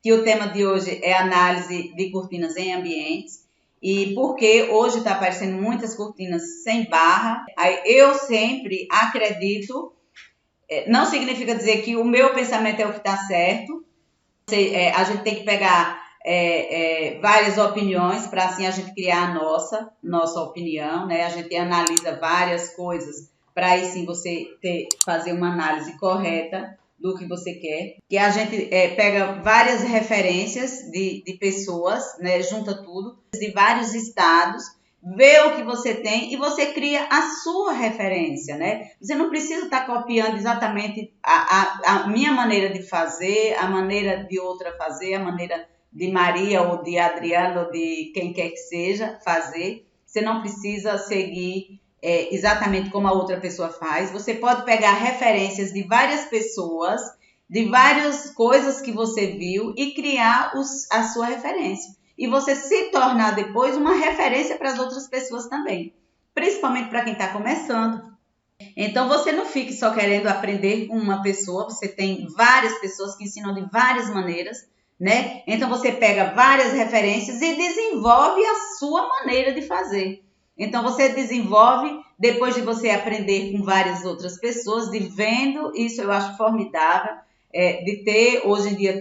que o tema de hoje é análise de cortinas em ambientes. E porque hoje está aparecendo muitas cortinas sem barra, aí eu sempre acredito, não significa dizer que o meu pensamento é o que está certo, a gente tem que pegar várias opiniões para assim a gente criar a nossa opinião, né? A gente analisa várias coisas para aí sim você fazer uma análise correta do que você quer. Que a gente pega várias referências de pessoas, né? Junta tudo, de vários estados, vê o que você tem e você cria a sua referência, né? Você não precisa estar copiando exatamente a minha maneira de fazer, a maneira de outra fazer, a maneira de Maria ou de Adriana ou de quem quer que seja fazer. Você não precisa seguir exatamente como a outra pessoa faz. Você pode pegar referências de várias pessoas, de várias coisas que você viu e criar a sua referência. E você se tornar depois uma referência para as outras pessoas também, principalmente para quem está começando. Então, você não fique só querendo aprender com uma pessoa, você tem várias pessoas que ensinam de várias maneiras, né? Então, você pega várias referências e desenvolve a sua maneira de fazer. Então, você desenvolve, depois de você aprender com várias outras pessoas, de vendo, isso eu acho formidável, de ter, hoje em dia,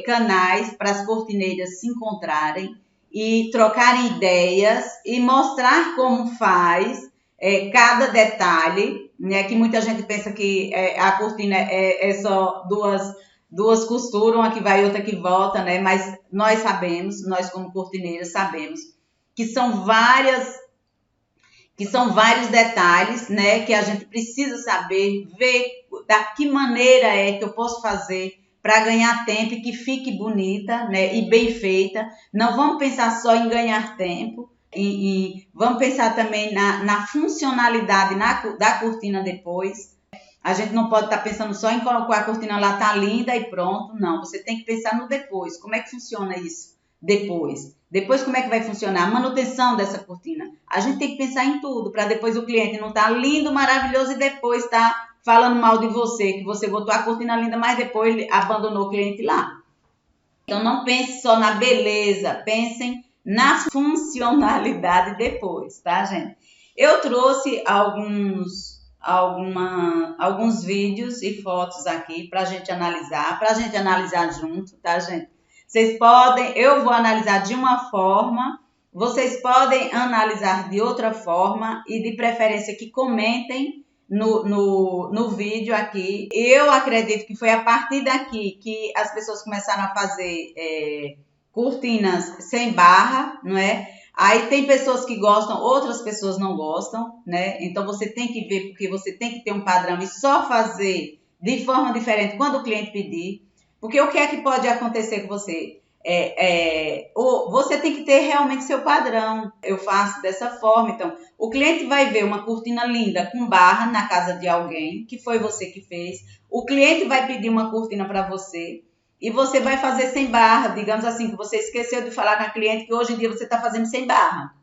canais para as cortineiras se encontrarem e trocarem ideias e mostrar como faz cada detalhe, né? Que muita gente pensa que a cortina é só duas costuras, uma que vai e outra que volta, né? Mas nós sabemos, nós como cortineiras sabemos que são vários detalhes, né, que a gente precisa saber, ver da que maneira que eu posso fazer para ganhar tempo e que fique bonita, né, e bem feita. Não vamos pensar só em ganhar tempo, e vamos pensar também na funcionalidade da cortina depois. A gente não pode estar pensando só em colocar a cortina lá, tá linda e pronto. Não, você tem que pensar no depois. Como é que funciona isso depois? Depois, como é que vai funcionar a manutenção dessa cortina? A gente tem que pensar em tudo, para depois o cliente não estar lindo, maravilhoso e depois estar falando mal de você, que você botou a cortina linda, mas depois ele abandonou o cliente lá. Então, não pense só na beleza, pensem na funcionalidade depois, tá, gente? Eu trouxe alguns vídeos e fotos aqui para a gente analisar junto, tá, gente? Vocês podem, eu vou analisar de uma forma, vocês podem analisar de outra forma e de preferência que comentem no vídeo aqui. Eu acredito que foi a partir daqui que as pessoas começaram a fazer cortinas sem barra, não é? Aí tem pessoas que gostam, outras pessoas não gostam, né? Então você tem que ver, porque você tem que ter um padrão e só fazer de forma diferente quando o cliente pedir. Porque o que é que pode acontecer com você? Você tem que ter realmente seu padrão. Eu faço dessa forma. Então, o cliente vai ver uma cortina linda com barra na casa de alguém, que foi você que fez. O cliente vai pedir uma cortina para você e você vai fazer sem barra. Digamos assim, que você esqueceu de falar com a cliente que hoje em dia você está fazendo sem barra.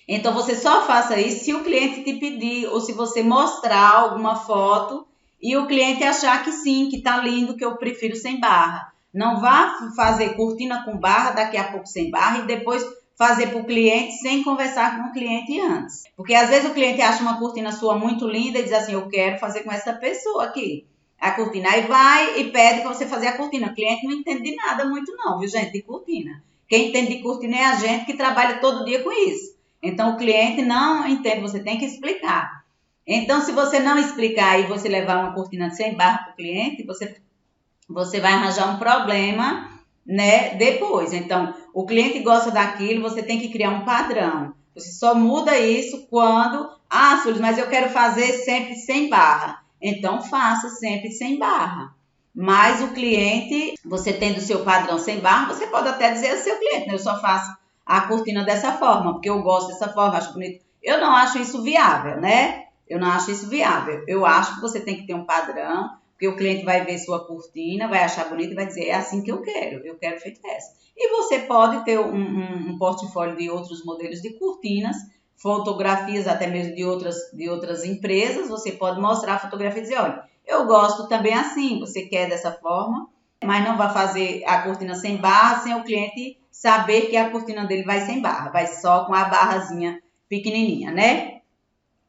Então, você só faça isso se o cliente te pedir ou se você mostrar alguma foto e o cliente achar que sim, que tá lindo, que eu prefiro sem barra. Não vá fazer cortina com barra, daqui a pouco sem barra, e depois fazer para o cliente sem conversar com o cliente antes. Porque às vezes o cliente acha uma cortina sua muito linda e diz assim, eu quero fazer com essa pessoa aqui a cortina. Aí vai e pede para você fazer a cortina. O cliente não entende de nada muito não, viu, gente, de cortina. Quem entende de cortina é a gente que trabalha todo dia com isso. Então o cliente não entende, você tem que explicar. Então, se você não explicar e você levar uma cortina sem barra para o cliente, você vai arranjar um problema, né, depois. Então, o cliente gosta daquilo, você tem que criar um padrão. Você só muda isso quando... Ah, Sulis, mas eu quero fazer sempre sem barra. Então, faça sempre sem barra. Mas o cliente, você tendo o seu padrão sem barra, você pode até dizer ao seu cliente, né, eu só faço a cortina dessa forma, porque eu gosto dessa forma, acho bonito. Eu não acho isso viável, né? Eu não acho isso viável. Eu acho que você tem que ter um padrão, porque o cliente vai ver sua cortina, vai achar bonita e vai dizer, é assim que eu quero feito essa. E você pode ter um portfólio de outros modelos de cortinas, fotografias até mesmo de outras empresas, você pode mostrar a fotografia e dizer, olha, eu gosto também assim, você quer dessa forma? Mas não vai fazer a cortina sem barra, sem o cliente saber que a cortina dele vai sem barra, vai só com a barrazinha pequenininha, né?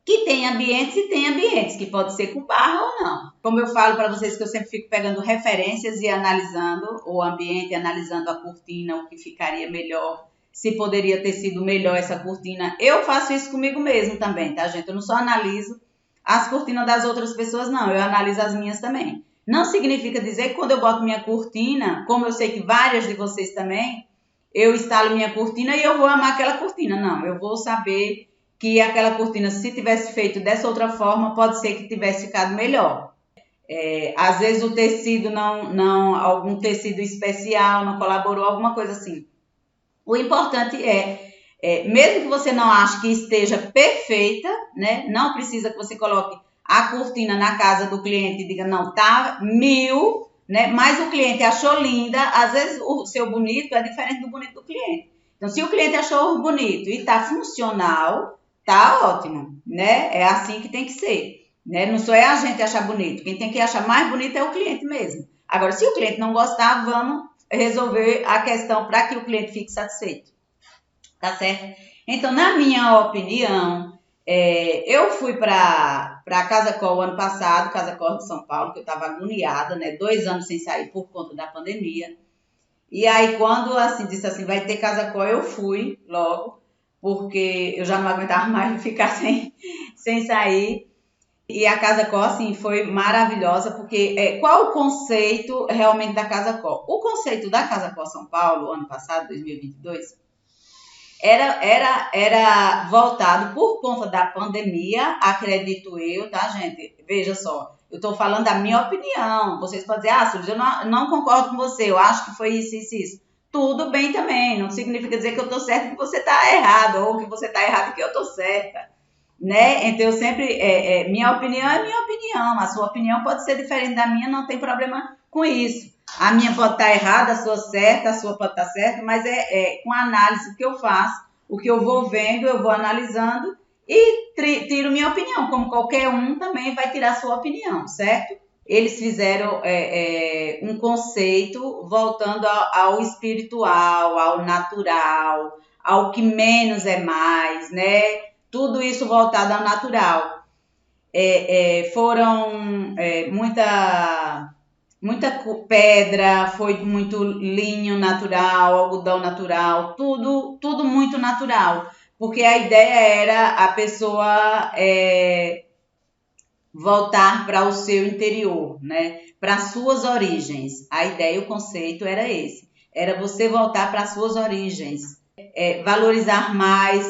Que tem ambientes e tem ambientes, que pode ser com barra ou não. Como eu falo para vocês que eu sempre fico pegando referências e analisando o ambiente, analisando a cortina, o que ficaria melhor, se poderia ter sido melhor essa cortina. Eu faço isso comigo mesmo também, tá, gente? Eu não só analiso as cortinas das outras pessoas, não. Eu analiso as minhas também. Não significa dizer que quando eu boto minha cortina, como eu sei que várias de vocês também, eu instalo minha cortina e eu vou amar aquela cortina. Não, eu vou saber que aquela cortina, se tivesse feito dessa outra forma, pode ser que tivesse ficado melhor. Às vezes o tecido algum tecido especial não colaborou, alguma coisa assim. O importante mesmo que você não ache que esteja perfeita, né? Não precisa que você coloque a cortina na casa do cliente e diga, não, tá 1000, né? Mas o cliente achou linda, às vezes o seu bonito é diferente do bonito do cliente. Então, se o cliente achou bonito e tá funcional, tá ótimo, né? É assim que tem que ser, né? Não só é a gente achar bonito, quem tem que achar mais bonito é o cliente mesmo. Agora, se o cliente não gostar, vamos resolver a questão para que o cliente fique satisfeito, tá certo? Então, na minha opinião, eu fui para a Casa Cor o ano passado, Casa Cor de São Paulo, que eu estava agoniada, né? 2 anos sem sair por conta da pandemia. E aí, quando assim, disse assim, vai ter Casa Cor, eu fui logo, porque eu já não aguentava mais ficar sem sair. E a Casa Cor, assim, foi maravilhosa, porque qual o conceito realmente da Casa Cor? O conceito da Casa Cor São Paulo, ano passado, 2022, era voltado por conta da pandemia, acredito eu, tá, gente? Veja só, eu tô falando da minha opinião. Vocês podem dizer, Suzy, eu não concordo com você, eu acho que foi isso, isso, isso. Tudo bem também, não significa dizer que eu tô certa e que você tá errado, ou que você tá errado e que eu tô certa, né? Então, eu sempre, minha opinião é minha opinião, a sua opinião pode ser diferente da minha, não tem problema com isso. A minha pode estar errada, a sua certa, a sua pode estar certa, mas com a análise que eu faço, o que eu vou vendo, eu vou analisando e tiro minha opinião, como qualquer um também vai tirar sua opinião, certo? Eles fizeram um conceito voltando ao espiritual, ao natural, ao que menos é mais, né? Tudo isso voltado ao natural. Foram muita pedra, foi muito linho natural, algodão natural, tudo muito natural. Porque a ideia era a pessoa voltar para o seu interior, né? Para as suas origens. A ideia, o conceito era esse. Era você voltar para as suas origens. Valorizar mais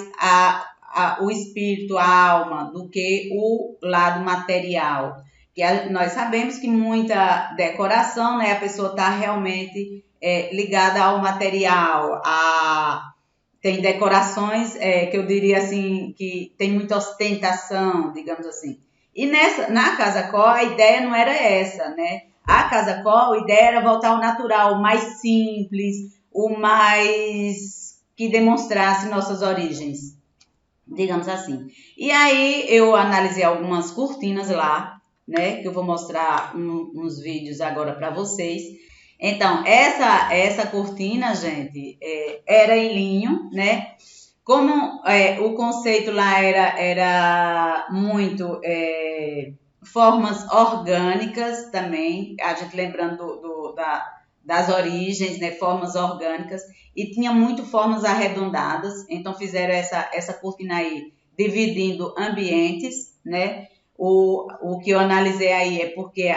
o espírito, a alma, do que o lado material. Que nós sabemos que muita decoração, né, a pessoa está realmente ligada ao material. Tem decorações que eu diria assim, que tem muita ostentação, digamos assim. E na Casa Cor, a ideia não era essa, né? A Casa Cor, a ideia era voltar ao natural, o mais simples, o mais que demonstrasse nossas origens, digamos assim. E aí eu analisei algumas cortinas lá, né? Que eu vou mostrar uns vídeos agora para vocês. Então, essa cortina, gente, era em linho, né? Como o conceito lá era muito formas orgânicas também, a gente lembrando das origens, né? Formas orgânicas, e tinha muito formas arredondadas, então fizeram essa cortina aí, dividindo ambientes, né? O que eu analisei aí é porque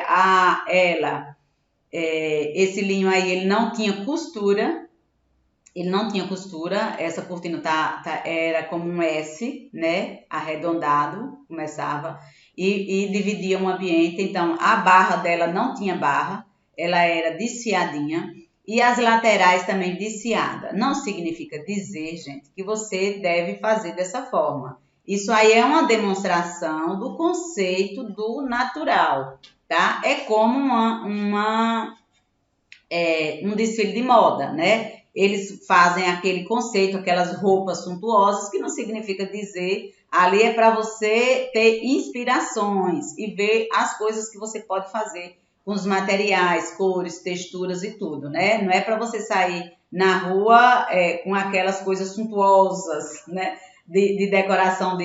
esse linho aí, ele não tinha costura, essa cortina era como um S, né, arredondado, começava, e dividia um ambiente, então a barra dela não tinha barra, ela era desfiadinha, e as laterais também desfiadas. Não significa dizer, gente, que você deve fazer dessa forma. Isso aí é uma demonstração do conceito do natural, tá? É como um desfile de moda, né? Eles fazem aquele conceito, aquelas roupas suntuosas, que não significa dizer, ali é para você ter inspirações e ver as coisas que você pode fazer com os materiais, cores, texturas e tudo, né? Não é para você sair na rua com aquelas coisas suntuosas, né? De decoração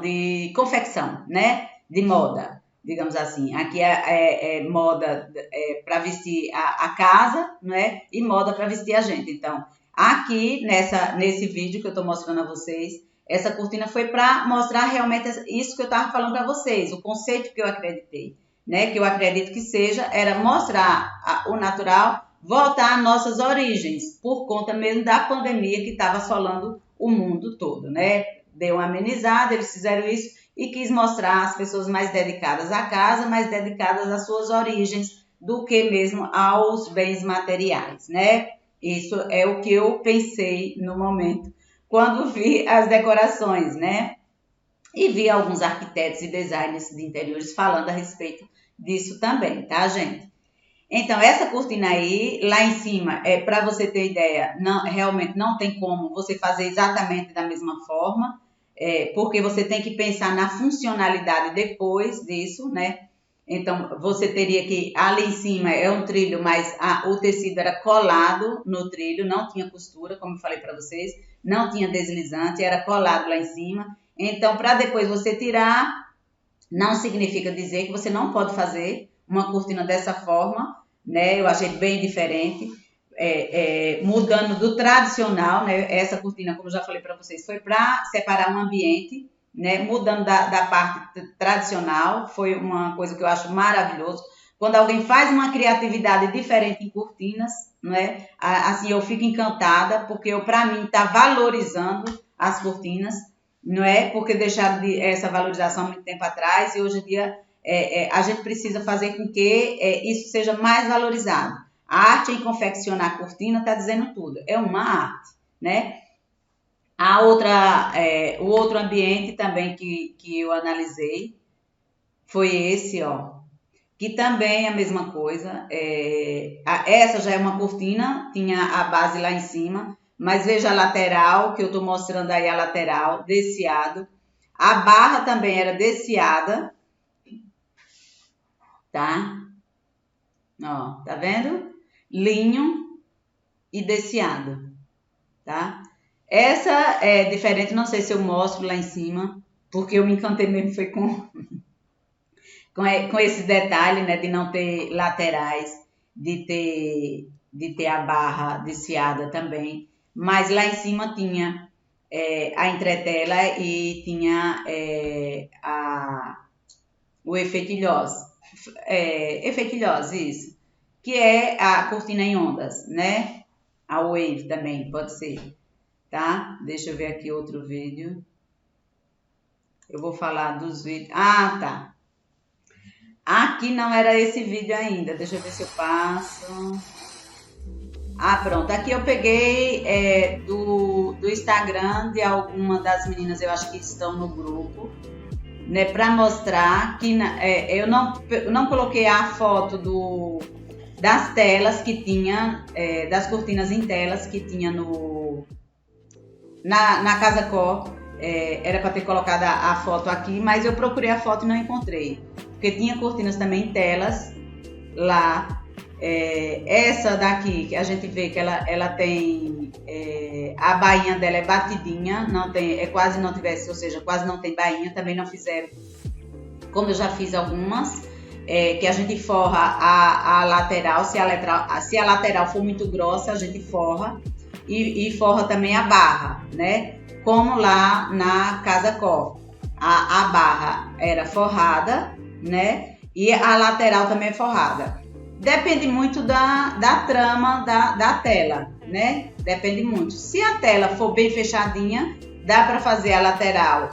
de confecção, né? De moda, digamos assim. Aqui é moda para vestir a casa, né? E moda para vestir a gente. Então, aqui nesse vídeo que eu estou mostrando a vocês, essa cortina foi para mostrar realmente isso que eu estava falando para vocês, o conceito que eu acreditei, né? Que eu acredito que era mostrar o natural, voltar às nossas origens, por conta mesmo da pandemia que estava assolando o mundo todo, né? Deu uma amenizada, eles fizeram isso e quis mostrar as pessoas mais dedicadas à casa, mais dedicadas às suas origens, do que mesmo aos bens materiais, né? Isso é o que eu pensei no momento, quando vi as decorações, né? E vi alguns arquitetos e designers de interiores falando a respeito disso também, tá, gente? Então, essa cortina aí, lá em cima, para você ter ideia, realmente não tem como você fazer exatamente da mesma forma, porque você tem que pensar na funcionalidade depois disso, né? Então, você teria que, ali em cima é um trilho, mas o tecido era colado no trilho, não tinha costura, como eu falei para vocês, não tinha deslizante, era colado lá em cima. Então, para depois você tirar, não significa dizer que você não pode fazer uma cortina dessa forma, né? Eu achei bem diferente, mudando do tradicional, né? Essa cortina, como eu já falei para vocês, foi para separar um ambiente, né? Mudando da parte tradicional, foi uma coisa que eu acho maravilhoso. Quando alguém faz uma criatividade diferente em cortinas, né? Assim, eu fico encantada, porque para mim está valorizando as cortinas, não é? Porque deixaram essa valorização há muito tempo atrás e hoje em dia a gente precisa fazer com que isso seja mais valorizado. A arte em confeccionar cortina está dizendo tudo, é uma arte, né? O outro ambiente também que eu analisei foi esse, ó, que também é a mesma coisa. Essa já é uma cortina, tinha a base lá em cima, mas veja a lateral, que eu estou mostrando aí a lateral, desciado. A barra também era desciada, tá? Ó, tá vendo? Linho e desciado, tá? Essa é diferente, não sei se eu mostro lá em cima, porque eu me encantei mesmo foi com esse detalhe, né, de não ter laterais, de ter a barra desfiada também, mas lá em cima tinha a entretela e tinha o efeitilhose, isso, que é a cortina em ondas, né, a wave também pode ser. Tá? Deixa eu ver aqui outro vídeo. Eu vou falar dos vídeos. Ah, tá. Aqui não era esse vídeo ainda. Deixa eu ver se eu passo. Ah, pronto. Aqui eu peguei do Instagram de alguma das meninas, eu acho que estão no grupo, né? Para mostrar que eu não coloquei a foto das telas que tinha, das cortinas em telas que tinha na Casa Cor, era para ter colocado a foto aqui, mas eu procurei a foto e não encontrei, porque tinha cortinas também em telas lá. Essa daqui, que a gente vê que ela tem, a bainha dela é batidinha, não tem, quase não tivesse, ou seja, quase não tem bainha, também não fizeram, como eu já fiz algumas, que a gente forra a lateral, se a lateral for muito grossa, a gente forra, e forra também a barra, né? Como lá na Casa Cor. A barra era forrada, né? E a lateral também é forrada. Depende muito da trama da tela, né? Depende muito. Se a tela for bem fechadinha, dá para fazer a lateral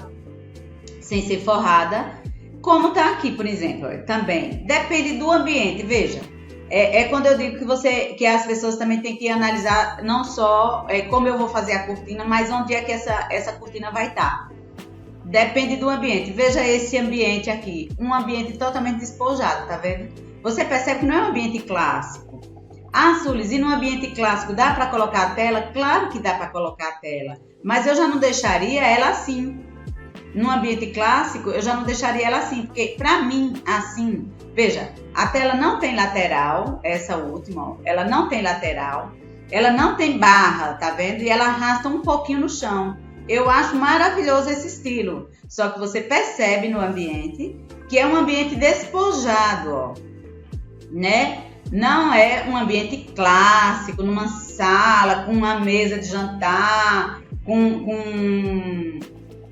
sem ser forrada, como tá aqui, por exemplo, também. Depende do ambiente, veja. Quando eu digo que as pessoas também têm que analisar não só como eu vou fazer a cortina, mas onde é que essa cortina vai estar. Depende do ambiente. Veja esse ambiente aqui, um ambiente totalmente despojado, tá vendo? Você percebe que não é um ambiente clássico. Ah, Sulis, e no ambiente clássico dá para colocar a tela? Claro que dá para colocar a tela, mas eu já não deixaria ela assim. num ambiente clássico, eu já não deixaria ela assim, porque para mim, assim, veja, a tela não tem lateral, essa última, ó, ela não tem lateral, ela não tem barra, tá vendo? E ela arrasta um pouquinho no chão. Eu acho maravilhoso esse estilo, só que você percebe no ambiente que é um ambiente despojado, ó, né? Não é um ambiente clássico, numa sala, com uma mesa de jantar, com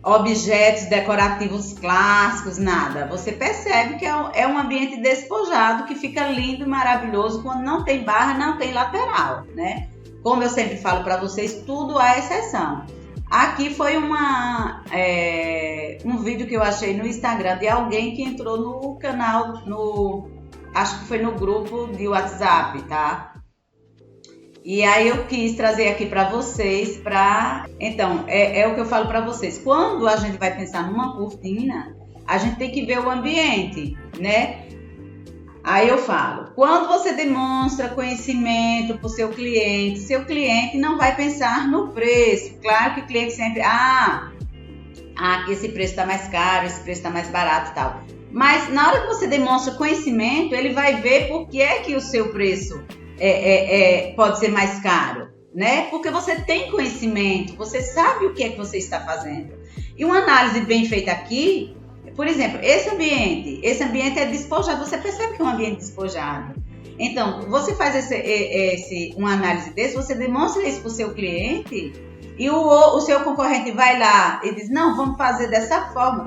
objetos decorativos clássicos, nada. Você percebe que é um ambiente despojado, que fica lindo e maravilhoso quando não tem barra, não tem lateral, né? Como eu sempre falo para vocês, tudo há exceção. Aqui foi um vídeo que eu achei no Instagram de alguém que entrou no canal, acho que foi no grupo de WhatsApp, tá? E aí eu quis trazer aqui para vocês, Então, é o que eu falo para vocês. Quando a gente vai pensar numa cortina, a gente tem que ver o ambiente, né? Aí eu falo, quando você demonstra conhecimento para o seu cliente não vai pensar no preço. Claro que o cliente sempre, esse preço está mais caro, esse preço está mais barato e tal. Mas na hora que você demonstra conhecimento, ele vai ver por que é que o seu preço pode ser mais caro, né? Porque você tem conhecimento, você sabe o que é que você está fazendo. E uma análise bem feita aqui, por exemplo, esse ambiente é despojado, você percebe que é um ambiente despojado. Então, você faz uma análise desse, você demonstra isso para o seu cliente e o seu concorrente vai lá e diz, não, vamos fazer dessa forma.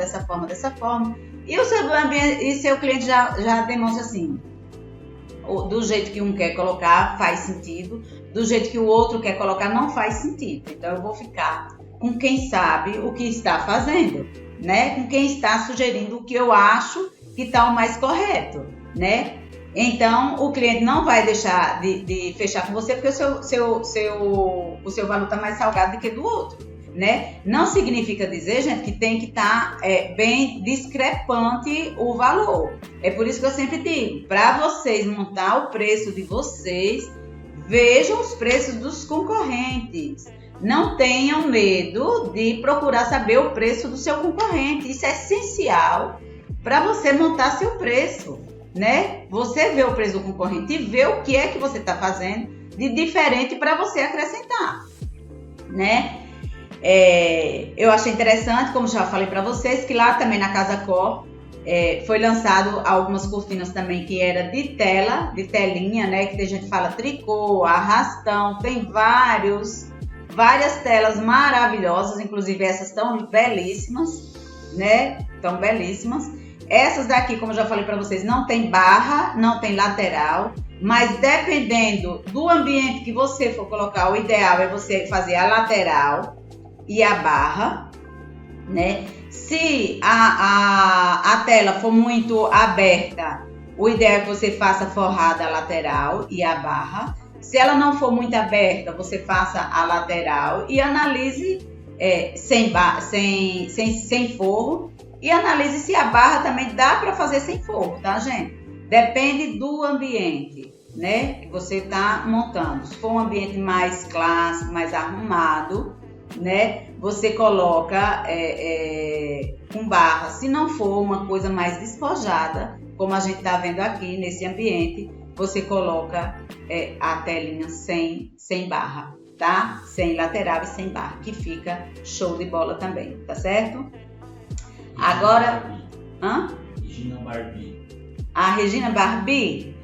E o seu cliente já demonstra assim, do jeito que um quer colocar faz sentido, do jeito que o outro quer colocar não faz sentido. Então eu vou ficar com quem sabe o que está fazendo, né? Com quem está sugerindo o que eu acho que está o mais correto, né? Então o cliente não vai deixar de fechar com você porque o seu valor está mais salgado do que do outro, né? Não significa dizer, gente, que tem que estar bem discrepante o valor. É por isso que eu sempre digo, para vocês montar o preço de vocês, vejam os preços dos concorrentes. Não tenham medo de procurar saber o preço do seu concorrente. Isso é essencial para você montar seu preço, né? Você vê o preço do concorrente e vê o que é que você está fazendo de diferente para você acrescentar, né? Eu achei interessante, como já falei para vocês, que lá também na Casa Cor foi lançado algumas cortinas também que era de telinha, né? Que a gente fala tricô, arrastão, tem várias telas maravilhosas, inclusive essas estão belíssimas, né? Estão belíssimas. Essas daqui, como eu já falei para vocês, não tem barra, não tem lateral, mas dependendo do ambiente que você for colocar, o ideal é você fazer a lateral e a barra, né? Se a tela for muito aberta, o ideal é que você faça forrada a lateral e a barra. Se ela não for muito aberta, você faça a lateral e analise sem forro. E analise se a barra também dá para fazer sem forro, tá, gente? Depende do ambiente, né? Que você está montando. Se for um ambiente mais clássico, mais arrumado, né? Você coloca com barra. Se não for uma coisa mais despojada, como a gente está vendo aqui nesse ambiente, você coloca a telinha sem barra, tá? Sem lateral e sem barra, que fica show de bola também, tá certo? Agora, Regina Barbie. A Regina Barbie?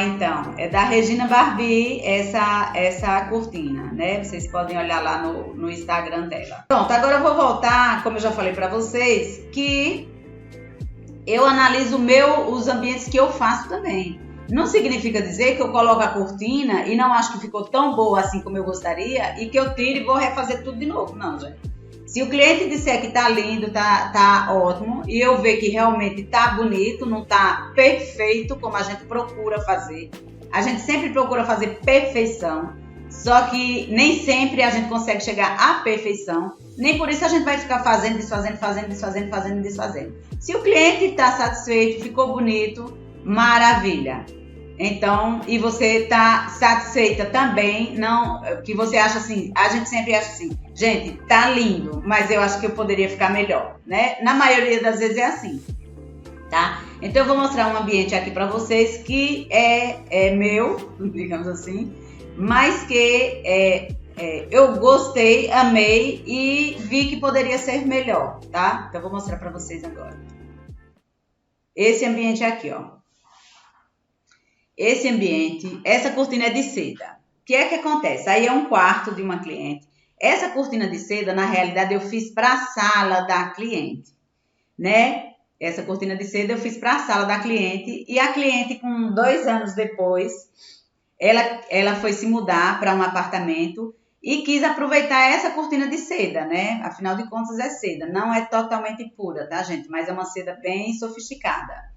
Então, é da Regina Barbie essa cortina, né? Vocês podem olhar lá no Instagram dela. Pronto, agora eu vou voltar, como eu já falei para vocês, que eu analiso os ambientes que eu faço também. Não significa dizer que eu coloco a cortina e não acho que ficou tão boa assim como eu gostaria e que eu tiro e vou refazer tudo de novo. Não, gente. Se o cliente disser que tá lindo, tá ótimo, e eu ver que realmente tá bonito, não tá perfeito como a gente procura fazer. A gente sempre procura fazer perfeição, só que nem sempre a gente consegue chegar à perfeição. Nem por isso a gente vai ficar fazendo, desfazendo. Se o cliente tá satisfeito, ficou bonito, maravilha. Então, e você tá satisfeita também, não, que você acha assim, a gente sempre acha assim, Gente, tá lindo, mas eu acho que eu poderia ficar melhor, né? Na maioria das vezes é assim, tá? Então eu vou mostrar um ambiente aqui para vocês que é meu, digamos assim, mas que eu gostei, amei e vi que poderia ser melhor, tá? Então eu vou mostrar para vocês agora. Esse ambiente aqui, ó. Esse ambiente, essa cortina é de seda. O que é que acontece? Aí é um quarto de uma cliente. Essa cortina de seda, na realidade, eu fiz para a sala da cliente, né? Essa cortina de seda eu fiz para a sala da cliente e a cliente, com 2 anos depois, ela foi se mudar para um apartamento e quis aproveitar essa cortina de seda, né? Afinal de contas é seda, não é totalmente pura, tá, gente? Mas é uma seda bem sofisticada.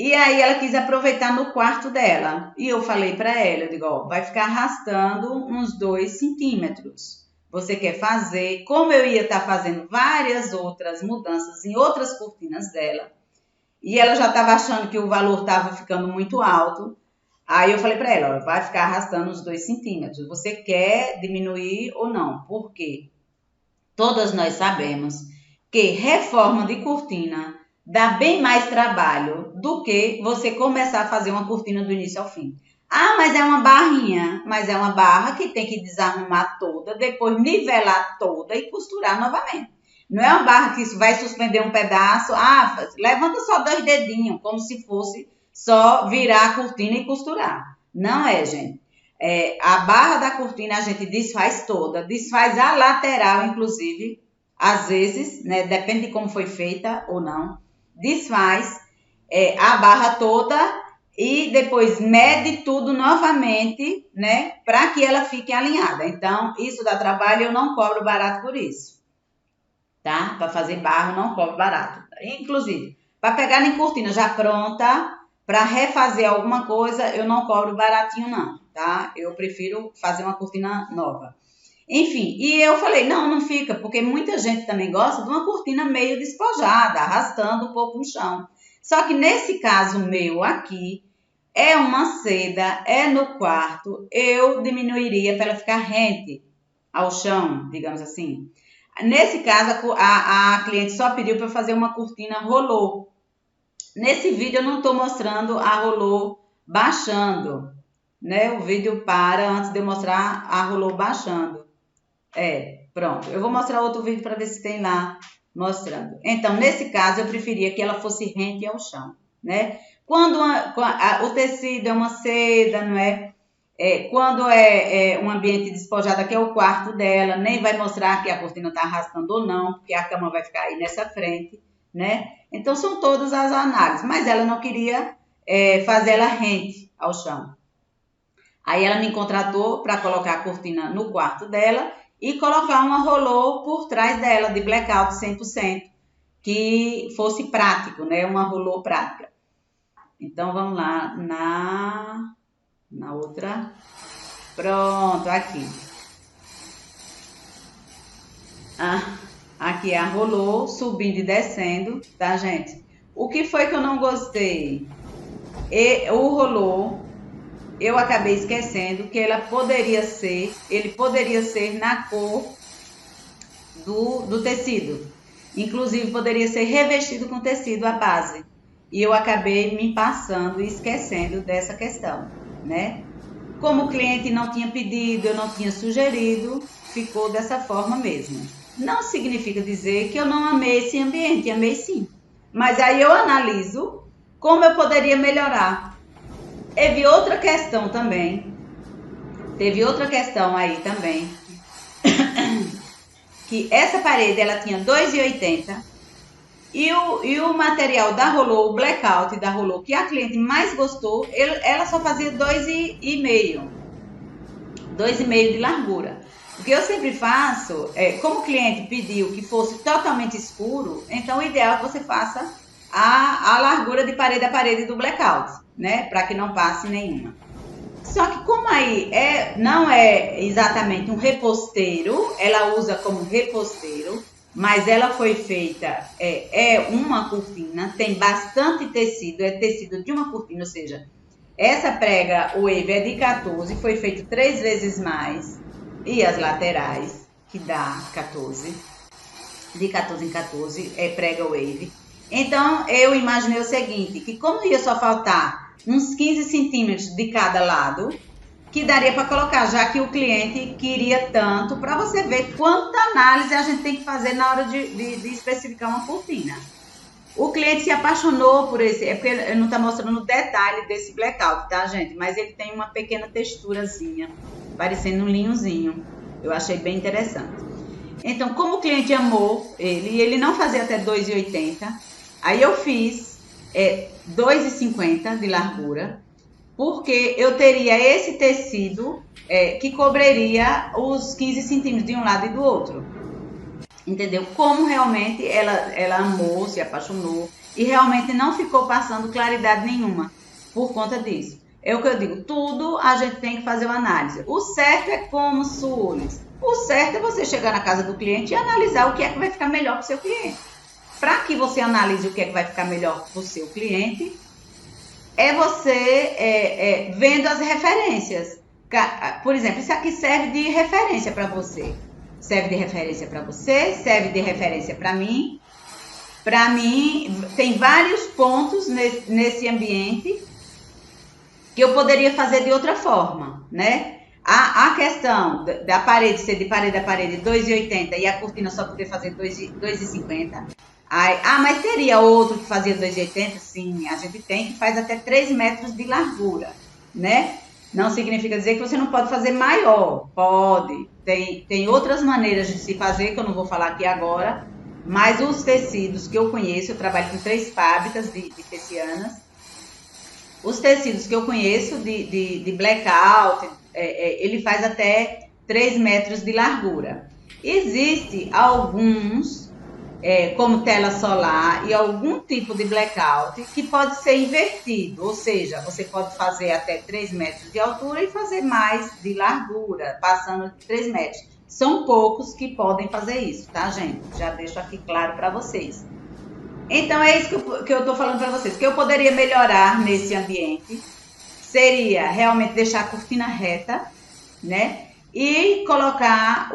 E aí ela quis aproveitar no quarto dela. E eu falei para ela, eu digo, ó, vai ficar arrastando uns 2 centímetros. Você quer fazer, como eu ia estar fazendo várias outras mudanças em outras cortinas dela, e ela já estava achando que o valor estava ficando muito alto, aí eu falei para ela, ó, vai ficar arrastando uns 2 centímetros. Você quer diminuir ou não? Por quê? Todas nós sabemos que reforma de cortina dá bem mais trabalho do que você começar a fazer uma cortina do início ao fim. Ah, mas é uma barrinha. Mas é uma barra que tem que desarrumar toda, depois nivelar toda e costurar novamente. Não é uma barra que vai suspender um pedaço. Ah, levanta só 2 dedinhos, como se fosse só virar a cortina e costurar. Não é, gente. A barra da cortina a gente desfaz toda, desfaz a lateral, inclusive, às vezes, né, depende de como foi feita ou não, desfaz a barra toda e depois mede tudo novamente, né, para que ela fique alinhada. Então, isso dá trabalho, eu não cobro barato por isso, tá? Para fazer barra, eu não cobro barato. Inclusive, para pegar em cortina já pronta, para refazer alguma coisa, eu não cobro baratinho não, tá? Eu prefiro fazer uma cortina nova. Enfim, e eu falei, não fica, porque muita gente também gosta de uma cortina meio despojada, arrastando um pouco no chão. Só que nesse caso meu aqui, é uma seda, é no quarto, eu diminuiria para ela ficar rente ao chão, digamos assim. Nesse caso, a cliente só pediu para eu fazer uma cortina rolô. Nesse vídeo eu não estou mostrando a rolô baixando, né? O vídeo para antes de eu mostrar a rolô baixando. Pronto. Eu vou mostrar outro vídeo para ver se tem lá mostrando. Então, nesse caso, eu preferia que ela fosse rente ao chão, né? Quando o tecido é uma seda, não é? Quando é um ambiente despojado, aqui é o quarto dela, nem vai mostrar que a cortina está arrastando ou não, porque a cama vai ficar aí nessa frente, né? Então, são todas as análises, mas ela não queria fazer ela rente ao chão. Aí ela me contratou para colocar a cortina no quarto dela e colocar uma rolô por trás dela, de blackout 100%, que fosse prático, né? Uma rolô prática. Então, vamos lá na outra. Pronto, aqui. Aqui é a rolô, subindo e descendo, tá, gente? O que foi que eu não gostei? O rolô, eu acabei esquecendo que ele poderia ser na cor do tecido. Inclusive, poderia ser revestido com tecido à base. E eu acabei me passando e esquecendo dessa questão, né? Como o cliente não tinha pedido, eu não tinha sugerido, ficou dessa forma mesmo. Não significa dizer que eu não amei esse ambiente, amei sim. Mas aí eu analiso como eu poderia melhorar. Teve outra questão aí também, que essa parede ela tinha 2,80 e o material da rolô, o blackout da rolô, que a cliente mais gostou, ela só fazia 2,5 de largura. O que eu sempre faço, como o cliente pediu que fosse totalmente escuro, então o ideal é que você faça a largura de parede a parede do blackout, né? Para que não passe nenhuma. Só que como aí não é exatamente um reposteiro, ela usa como reposteiro, mas ela foi feita, uma cortina, tem bastante tecido, é tecido de uma cortina, ou seja, essa prega wave é de 14, foi feito 3 vezes mais, e as laterais, que dá 14, de 14 em 14, prega wave. Então, eu imaginei o seguinte, que como ia só faltar uns 15 centímetros de cada lado, que daria para colocar, já que o cliente queria tanto, para você ver quanta análise a gente tem que fazer na hora de especificar uma cortina. O cliente se apaixonou por esse, é porque ele não está mostrando o detalhe desse blackout, tá, gente? Mas ele tem uma pequena texturazinha, parecendo um linhozinho. Eu achei bem interessante. Então, como o cliente amou ele não fazia até 2,80, aí eu fiz 2,50 de largura, porque eu teria esse tecido que cobriria os 15 centímetros de um lado e do outro. Entendeu? Como realmente ela amou, se apaixonou e realmente não ficou passando claridade nenhuma por conta disso. É o que eu digo, tudo a gente tem que fazer uma análise. O certo é como, Sulis? O certo é você chegar na casa do cliente e analisar o que é que vai ficar melhor para o seu cliente. Para que você analise o que é que vai ficar melhor para o seu cliente, é você vendo as referências. Por exemplo, isso aqui serve de referência para você. Serve de referência para você, serve de referência para mim. Para mim, tem vários pontos nesse ambiente que eu poderia fazer de outra forma, né? A questão da parede ser de parede a parede 2,80 e a cortina só poder fazer 2,50. Mas teria outro que fazia 2,80? Sim, a gente tem que faz até 3 metros de largura, né? Não significa dizer que você não pode fazer maior. Pode. Tem outras maneiras de se fazer, que eu não vou falar aqui agora, mas os tecidos que eu conheço, eu trabalho com 3 fábricas de persianas, os tecidos que eu conheço de blackout, ele faz até 3 metros de largura. Existem alguns, como tela solar e algum tipo de blackout que pode ser invertido, ou seja, você pode fazer até 3 metros de altura e fazer mais de largura, passando de 3 metros. São poucos que podem fazer isso, tá, gente? Já deixo aqui claro para vocês. Então, é isso que eu estou falando para vocês. Que eu poderia melhorar nesse ambiente seria realmente deixar a cortina reta, né? E colocar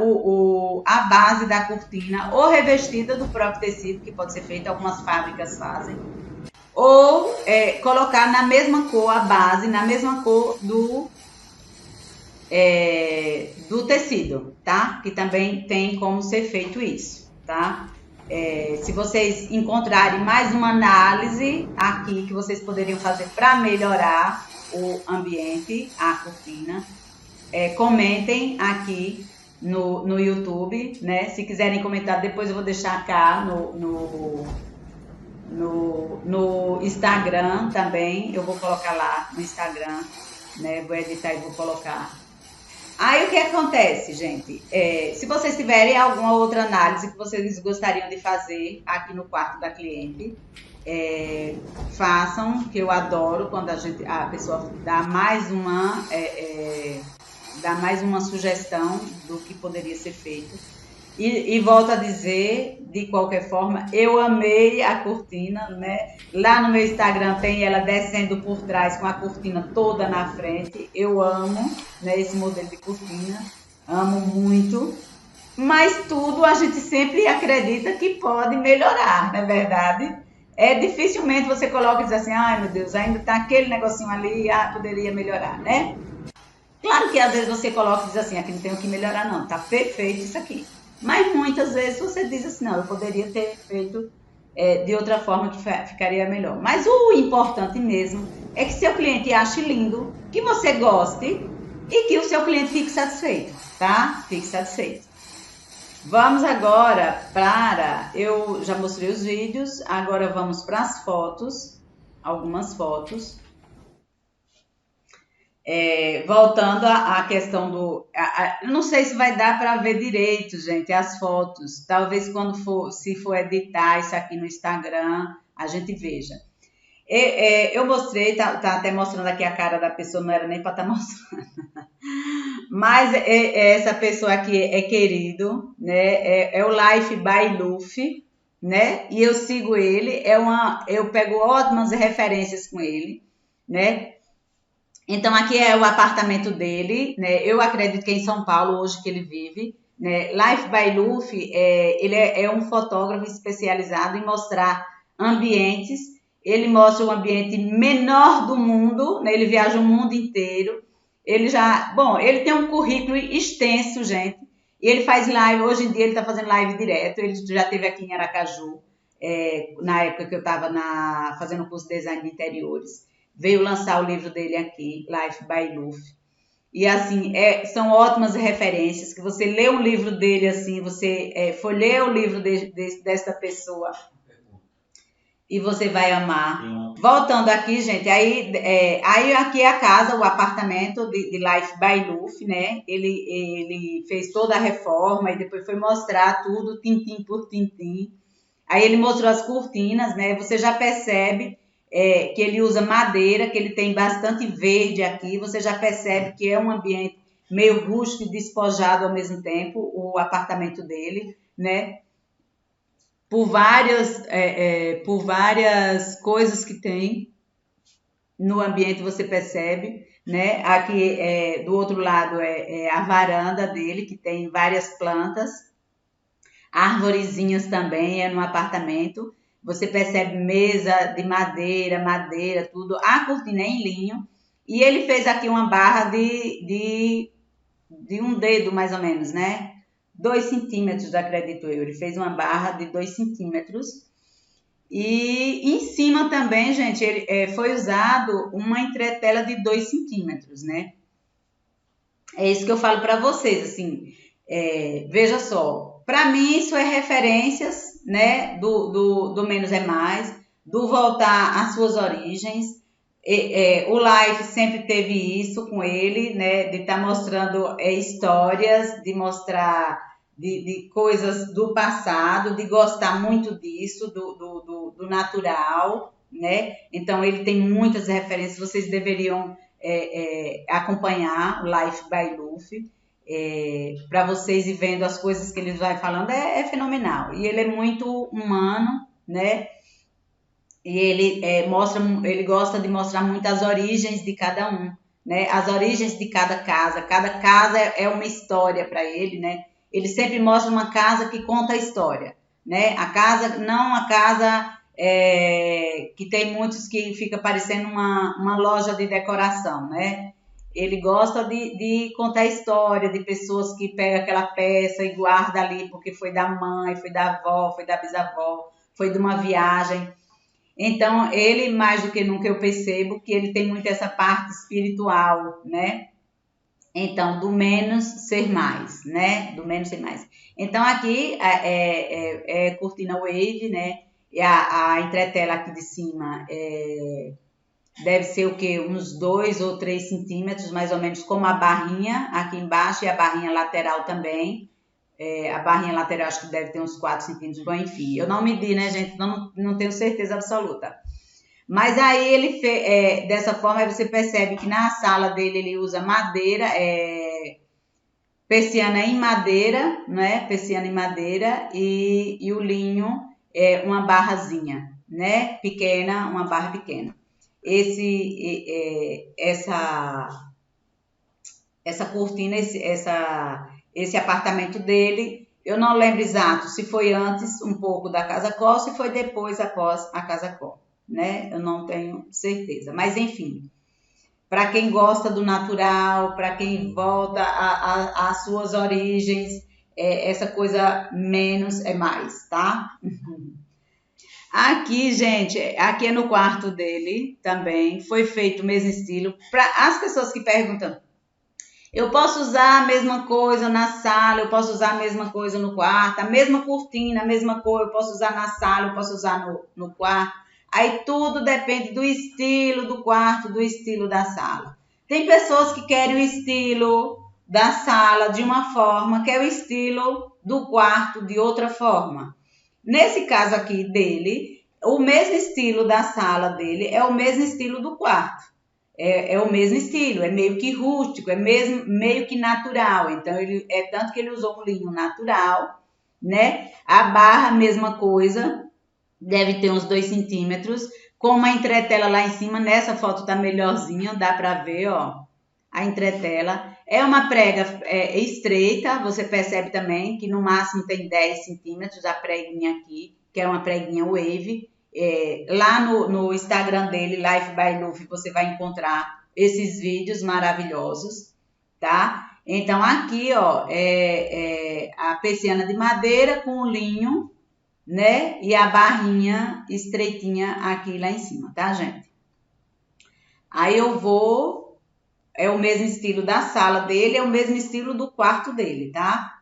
a base da cortina ou revestida do próprio tecido, que pode ser feito, algumas fábricas fazem. Ou colocar na mesma cor a base, na mesma cor do tecido, tá? Que também tem como ser feito isso, tá? Se vocês encontrarem mais uma análise aqui que vocês poderiam fazer para melhorar o ambiente, a cortina, comentem aqui no YouTube, né? Se quiserem comentar, depois eu vou deixar cá no Instagram também. Eu vou colocar lá no Instagram, né? Vou editar e vou colocar. Aí o que acontece, gente? Se vocês tiverem alguma outra análise que vocês gostariam de fazer aqui no quarto da cliente, façam, que eu adoro quando a pessoa dá mais uma sugestão do que poderia ser feito. E volto a dizer, de qualquer forma, eu amei a cortina, né? Lá no meu Instagram tem ela descendo por trás com a cortina toda na frente. Eu amo, né, esse modelo de cortina, amo muito. Mas tudo a gente sempre acredita que pode melhorar, não é verdade? Dificilmente você coloca e diz assim, ai meu Deus, ainda tá aquele negocinho ali, poderia melhorar, né? Claro que às vezes você coloca e diz assim, aqui não tem o que melhorar não, tá perfeito isso aqui. Mas muitas vezes você diz assim, não, eu poderia ter feito de outra forma que ficaria melhor. Mas o importante mesmo é que seu cliente ache lindo, que você goste e que o seu cliente fique satisfeito, tá? Fique satisfeito. Vamos agora eu já mostrei os vídeos, agora vamos para as fotos, algumas fotos. Voltando à questão eu não sei se vai dar para ver direito, gente, as fotos. Talvez se for editar isso aqui no Instagram, a gente veja. Eu mostrei, tá até mostrando aqui a cara da pessoa, não era nem para estar mostrando. Mas essa pessoa aqui é querido, né? É o Life by Luffy, né? E eu sigo ele, eu pego ótimas referências com ele, né? Então, aqui é o apartamento dele, né? Eu acredito que é em São Paulo, hoje que ele vive. né? Life by Luffy, ele é um fotógrafo especializado em mostrar ambientes. Ele mostra o ambiente menor do mundo, né? Ele viaja o mundo inteiro. Ele tem um currículo extenso, gente. E ele faz live, hoje em dia ele está fazendo live direto. Ele já esteve aqui em Aracaju, na época que eu estava fazendo o curso de design de interiores. Veio lançar o livro dele aqui, Life by Luffy. E assim, são ótimas referências, que você lê um livro dele assim, você folheia o livro dessa pessoa e você vai amar. Voltando aqui, gente, aí aqui é a casa, o apartamento de Life by Luffy, né? Ele fez toda a reforma e depois foi mostrar tudo, tintim por tintim. Aí ele mostrou as cortinas, né? Você já percebe que ele usa madeira, que ele tem bastante verde aqui. Você já percebe que é um ambiente meio rústico e despojado ao mesmo tempo, o apartamento dele, né? Por várias coisas que tem no ambiente, você percebe, né? Aqui do outro lado é a varanda dele, que tem várias plantas, arvorezinhas também, no apartamento. Você percebe mesa de madeira, tudo. A cortina é em linho. E ele fez aqui uma barra de um dedo, mais ou menos, né? 2 centímetros, acredito eu. Ele fez uma barra de 2 centímetros. E em cima também, gente, foi usado uma entretela de 2 centímetros, né? É isso que eu falo para vocês, assim. Veja só, para mim isso é referências, né, do menos é mais, do voltar às suas origens. O Life sempre teve isso com ele, né, de estar mostrando histórias, de mostrar de coisas do passado, de gostar muito disso, do natural, né? Então ele tem muitas referências, vocês deveriam acompanhar o Life by Luffy. Para vocês ir vendo as coisas que ele vai falando, é fenomenal. E ele é muito humano, né? E ele gosta de mostrar muito as origens de cada um, né? As origens de cada casa. Cada casa é uma história para ele, né? Ele sempre mostra uma casa que conta a história, né? Não a casa que tem muitos que fica parecendo uma loja de decoração, né? Ele gosta de contar a história de pessoas que pegam aquela peça e guarda ali porque foi da mãe, foi da avó, foi da bisavó, foi de uma viagem. Então, ele, mais do que nunca, eu percebo que ele tem muito essa parte espiritual, né? Então, do menos ser mais, né? Do menos ser mais. Então, aqui é cortina wave, né? E a entretela aqui de cima deve ser o quê? Uns 2 ou 3 centímetros, mais ou menos, como a barrinha aqui embaixo e a barrinha lateral também. A barrinha lateral acho que deve ter uns 4 centímetros, bom, enfim. Eu não medi, né, gente? Não tenho certeza absoluta. Mas aí ele fez, dessa forma, aí você percebe que na sala dele ele usa madeira, persiana em madeira, né? Persiana em madeira e o linho é uma barrazinha, né? Pequena, uma barra pequena. Essa cortina, esse apartamento dele, eu não lembro exato se foi antes um pouco da Casa Cor, se foi depois após a Casa Cor, né? Eu não tenho certeza, mas enfim, para quem gosta do natural, para quem volta às suas origens, essa coisa menos é mais, tá? Aqui, gente, aqui é no quarto dele também, foi feito o mesmo estilo. Para as pessoas que perguntam, eu posso usar a mesma coisa na sala, eu posso usar a mesma coisa no quarto, a mesma cortina, a mesma cor, eu posso usar na sala, eu posso usar no quarto. Aí tudo depende do estilo do quarto, do estilo da sala. Tem pessoas que querem o estilo da sala de uma forma, quer o estilo do quarto de outra forma. Nesse caso aqui dele, o mesmo estilo da sala dele é o mesmo estilo do quarto. É o mesmo estilo, é meio que rústico, é meio que natural. Então, tanto que ele usou um linho natural, né? A barra, mesma coisa, deve ter uns 2 centímetros. Com uma entretela lá em cima, nessa foto tá melhorzinho, dá pra ver, ó. a entretela. É uma prega estreita, você percebe também que no máximo tem 10 centímetros a preguinha aqui, que é uma preguinha wave. Lá no Instagram dele, Life by Luffy, você vai encontrar esses vídeos maravilhosos, tá? Então, aqui, ó, a persiana de madeira com o linho, né? E a barrinha estreitinha aqui lá em cima, tá, gente? Aí eu vou... É o mesmo estilo da sala dele, é o mesmo estilo do quarto dele, tá?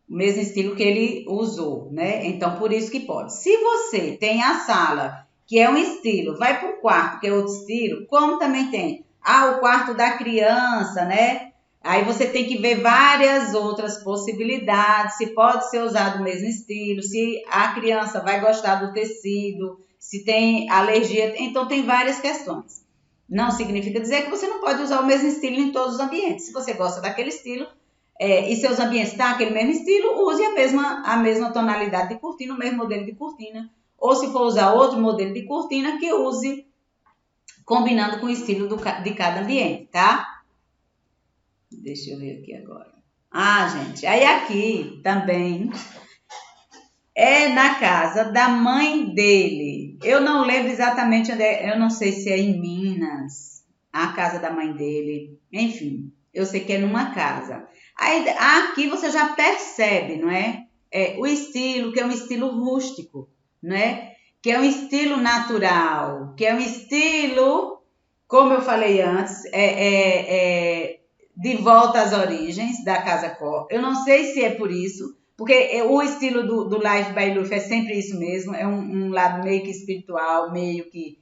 O mesmo estilo que ele usou, né? Então, por isso que pode. Se você tem a sala, que é um estilo, vai para o quarto, que é outro estilo, como também tem o quarto da criança, né? Aí você tem que ver várias outras possibilidades, se pode ser usado o mesmo estilo, se a criança vai gostar do tecido, se tem alergia, então tem várias questões. Não significa dizer que você não pode usar o mesmo estilo em todos os ambientes. Se você gosta daquele estilo, e seus ambientes estão aquele mesmo estilo, use a mesma tonalidade de cortina, o mesmo modelo de cortina. Ou se for usar outro modelo de cortina, que use combinando com o estilo de cada ambiente, tá? Deixa eu ver aqui agora. Gente, aí aqui também é na casa da mãe dele. Eu não lembro exatamente onde é, eu não sei se é em Minas, a casa da mãe dele. Enfim, eu sei que é numa casa. Aí aqui você já percebe, não é? O estilo, que é um estilo rústico, não é? Que é um estilo natural, que é um estilo, como eu falei antes, de volta às origens da Casa Cor. Eu não sei se é por isso, porque o estilo do Life by Luffy é sempre isso mesmo, é um lado meio que espiritual, meio que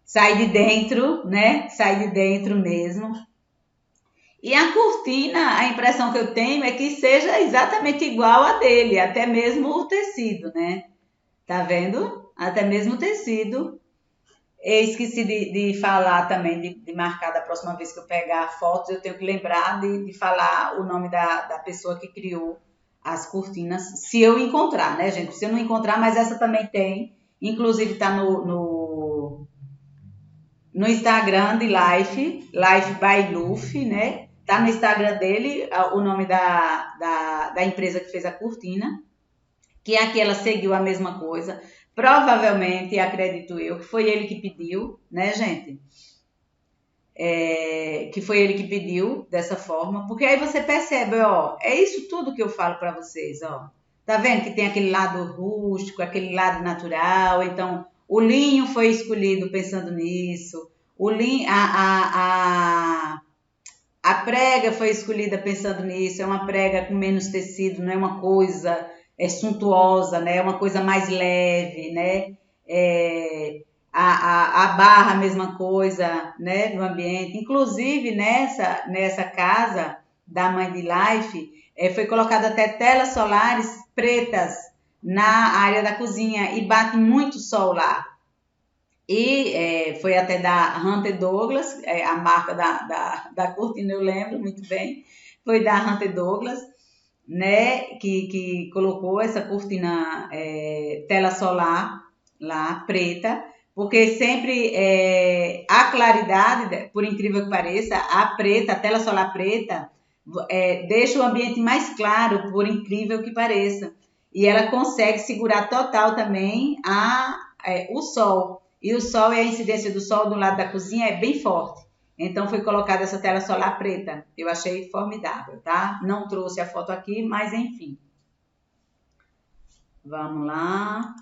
sai de dentro, né? Sai de dentro mesmo. E a cortina, a impressão que eu tenho é que seja exatamente igual a dele, até mesmo o tecido, né? Tá vendo? Até mesmo o tecido. Eu esqueci de falar também, de marcar da próxima vez que eu pegar fotos, eu tenho que lembrar de falar o nome da pessoa que criou as cortinas, se eu encontrar, né, gente? Se eu não encontrar, mas essa também tem, inclusive tá no Instagram de Life by Luffy, né? Tá no Instagram dele o nome da empresa que fez a cortina, que aqui ela seguiu a mesma coisa. Provavelmente, acredito eu, que foi ele que pediu, né, gente? Que foi ele que pediu dessa forma, porque aí você percebe, ó, é isso tudo que eu falo para vocês, ó. Tá vendo que tem aquele lado rústico, aquele lado natural, então o linho foi escolhido pensando nisso, o linho, a prega foi escolhida pensando nisso, é uma prega com menos tecido, não é uma coisa suntuosa, né? É uma coisa mais leve, né? A barra, a mesma coisa, né? No ambiente. Inclusive, nessa casa da mãe de Life, foi colocada até telas solares pretas na área da cozinha e bate muito sol lá. E foi até da Hunter Douglas, a marca da cortina, eu lembro muito bem, foi da Hunter Douglas, né, que colocou essa cortina tela solar lá, preta, porque sempre a claridade, por incrível que pareça, a tela solar preta, deixa o ambiente mais claro, por incrível que pareça. E ela consegue segurar total também o sol. E o sol e a incidência do sol do lado da cozinha é bem forte. Então foi colocada essa tela solar preta. Eu achei formidável, tá? Não trouxe a foto aqui, mas enfim. Vamos lá.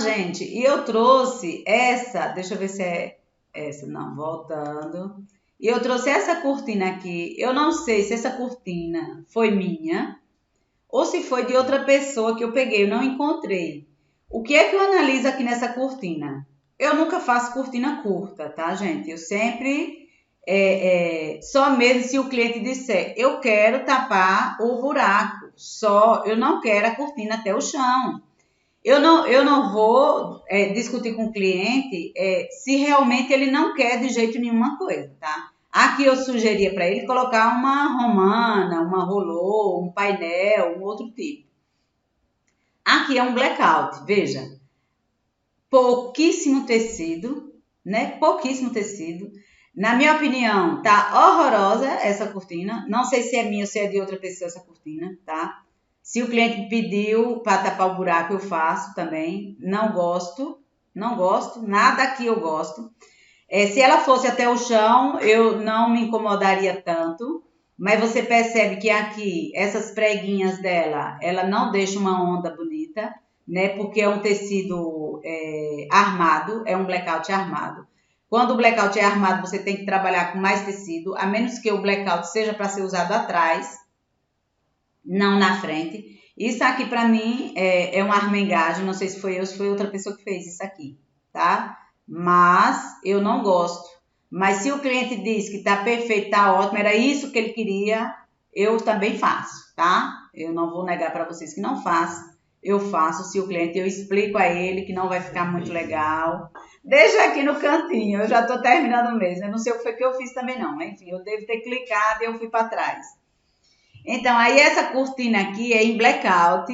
Gente, e eu trouxe essa, deixa eu ver se é essa, não, voltando. E eu trouxe essa cortina aqui. Eu não sei se essa cortina foi minha ou se foi de outra pessoa que eu peguei, eu não encontrei. O que é que eu analiso aqui nessa cortina? Eu nunca faço cortina curta, tá, gente? Eu sempre, só mesmo se o cliente disser, eu quero tapar o buraco, só, eu não quero a cortina até o chão. Eu não vou discutir com o cliente se realmente ele não quer de jeito nenhuma coisa, tá? Aqui eu sugeria para ele colocar uma romana, uma rolô, um painel, um outro tipo. Aqui é um blackout, veja. Pouquíssimo tecido, né? Pouquíssimo tecido. Na minha opinião, tá horrorosa essa cortina. Não sei se é minha ou se é de outra pessoa essa cortina, tá? Se o cliente pediu para tapar o buraco, eu faço também. Não gosto, nada aqui eu gosto. Se ela fosse até o chão, eu não me incomodaria tanto. Mas você percebe que aqui, essas preguinhas dela, ela não deixa uma onda bonita, né? Porque é um tecido armado, é um blackout armado. Quando o blackout é armado, você tem que trabalhar com mais tecido, a menos que o blackout seja para ser usado atrás, não na frente. Isso aqui, para mim, é uma armengagem. Não sei se foi eu ou se foi outra pessoa que fez isso aqui, tá? Mas eu não gosto. Mas se o cliente diz que tá perfeito, tá ótimo, era isso que ele queria, eu também faço, tá? Eu não vou negar para vocês que não faço. Eu faço se o cliente, eu explico a ele que não vai ficar muito legal. Deixa aqui no cantinho, eu já tô terminando mesmo. Eu não sei o que foi que eu fiz também não. Enfim, eu devo ter clicado e eu fui para trás. Então, aí essa cortina aqui é em blackout.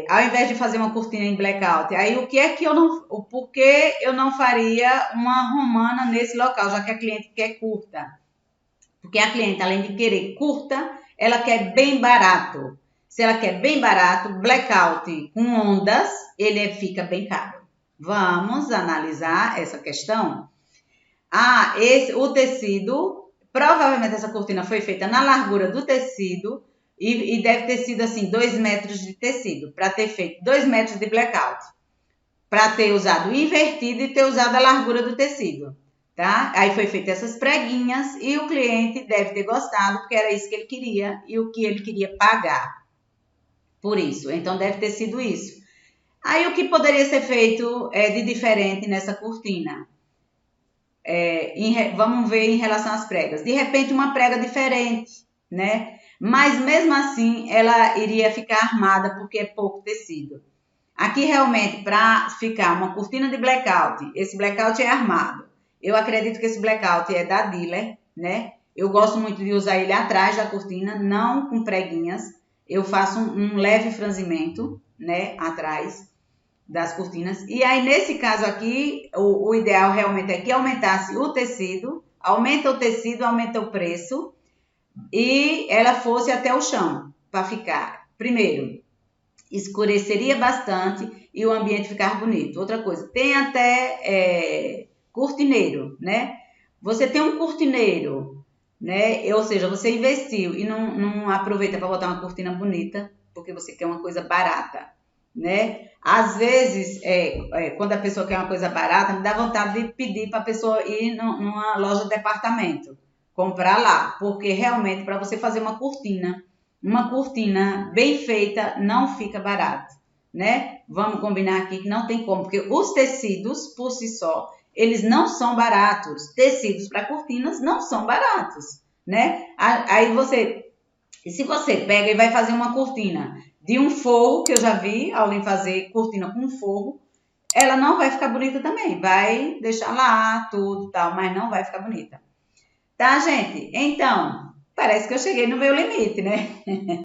Ao invés de fazer uma cortina em blackout, aí o porquê eu não faria uma romana nesse local, já que a cliente quer curta? Porque a cliente, além de querer curta, ela quer bem barato. Se ela quer bem barato, blackout com ondas, ele fica bem caro. Vamos analisar essa questão. O tecido, provavelmente essa cortina foi feita na largura do tecido, e deve ter sido assim, 2 metros de tecido, para ter feito 2 metros de blackout. Para ter usado o invertido e ter usado a largura do tecido, tá? Aí foi feita essas preguinhas e o cliente deve ter gostado, porque era isso que ele queria e o que ele queria pagar por isso. Então, deve ter sido isso. Aí, o que poderia ser feito de diferente nessa cortina? Vamos ver em relação às pregas. De repente, uma prega diferente, né? Mas mesmo assim ela iria ficar armada porque é pouco tecido. Aqui realmente para ficar uma cortina de blackout, esse blackout é armado. Eu acredito que esse blackout é da dealer, né? Eu gosto muito de usar ele atrás da cortina, não com preguinhas. Eu faço um leve franzimento, né, atrás das cortinas. E aí nesse caso aqui, o ideal realmente é que aumentasse o tecido, aumenta o tecido, aumenta o preço. E ela fosse até o chão para ficar. Primeiro, escureceria bastante e o ambiente ficar bonito. Outra coisa, tem até cortineiro, né? Você tem um cortineiro, né? Ou seja, você investiu e não aproveita para botar uma cortina bonita, porque você quer uma coisa barata, né? Às vezes, quando a pessoa quer uma coisa barata, me dá vontade de pedir para a pessoa ir numa loja de departamento, comprar lá, porque realmente para você fazer uma cortina bem feita não fica barato, né? Vamos combinar aqui que não tem como, porque os tecidos por si só, eles não são baratos. Tecidos para cortinas não são baratos, né? Aí se você pega e vai fazer uma cortina de um forro, que eu já vi alguém fazer cortina com forro, ela não vai ficar bonita também, vai deixar lá tudo tal, mas não vai ficar bonita. Tá, gente? Então, parece que eu cheguei no meu limite, né?